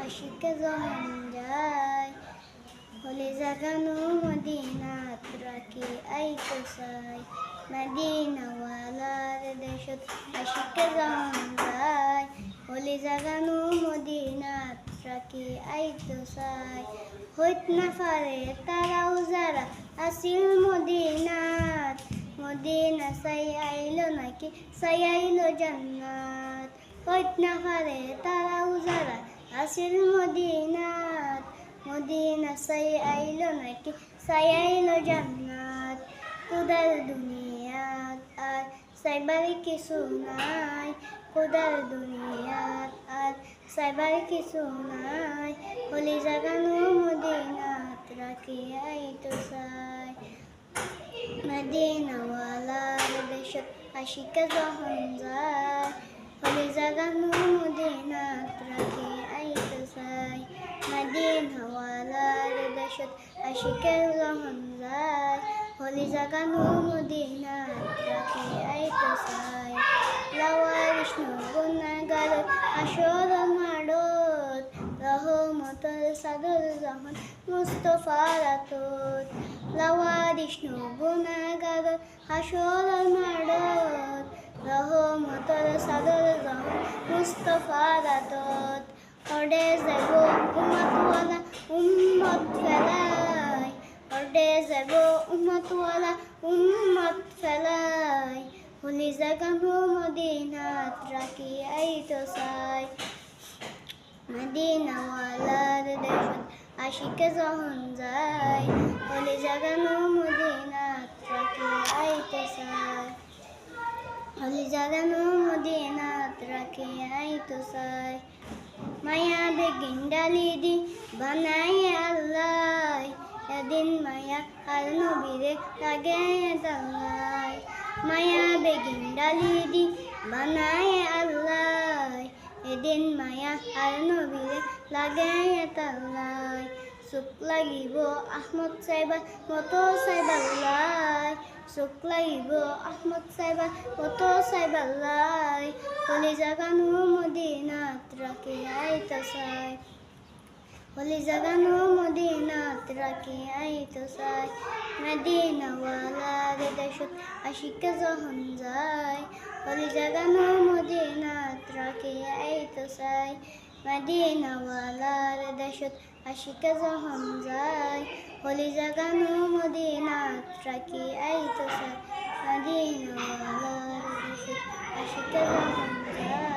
আশিকে যখন যায় হলে জাগানো মদিনাত রাখি আইতো চাই মদিনাওয়ালার দেশত আশিকে যখন যায় হলে জাগানো মদিনাত রাখি আইতো চাই হইত না পারে তারাও যারা আসিল মদিনাত মদিনা চাই আইলো নাকি চাই আইলো জান্নাত হইত না পারে তারাও যারা আসিল মদিনাত মদিনা চাই আইলো নাকি চাই আইলো জান্নাত খুদার দুনিয়াত আর চাইবার কিছু নাই খুদার দুনিয়াত আর চাইবার কিছু নাই হলি জাগানো মদিনাত রাখি আইতো চাই মদিনাওয়ালার দেশত আশিকে যখন যায় হলি জাগানো মদিনাত রাখি আইতো চাই মদিনাওয়ালার দেশত আশিকে যখন যায় হলি জাগানো মদিনাত রাখি আইতো চাই লাওয়া বিষ্ণু গুণাগার আসর মাডত রহমতর সাদর যখন মুস্তফার আতত লাওয়া বিষ্ণু গুণাগার আসর মাডত রহমতর সাদর যখন মুস্তফার আতত অডে যাব উম্মতওয়ালা উম্মত ফেলাই অডে যাব উম্মতওয়ালা উম্মত ফেলাই হলি জাগানো মদিনাত রাখি আইতো চাই মদিনাওয়ালার দেশত আশিকে যখন যায় হলি জাগানো মদিনাত রাখি আইতো চাই হলি জাগানো মদিনাত রাখি আইতো চাই মায়া বেগিন ডালি দি বানাই আল্লাহ এদিন মায়া আর নবীরে লাগে দাল্লাই মায়া বেগিন ডালি দি বানাই আল্লাহ এদিন মায়া আর নবীরে লাগে তাল্লাই চোখ লাগিব আহমদ সাহেবা মতো সাহেবাল্লাই চোখ লাগিব আহমদ সাহেবা মতো সাহেবাল্লাই হলি জাগানো মদিনাত রাখি আইতো চাই হলি জাগানো মদিনাত রাখি আইতো চাই মদিনাওয়ালার দেশত আশিকে যখন যায় হলি জাগানো মদিনাত রাখি আইতো চাই মদিনাওয়ালার দেশত আশিকে যখন যায় হলি জাগানো মদিনাত রাখি আইতো চাই মদিনাওয়ালার দেশত আশিকে যখন যায়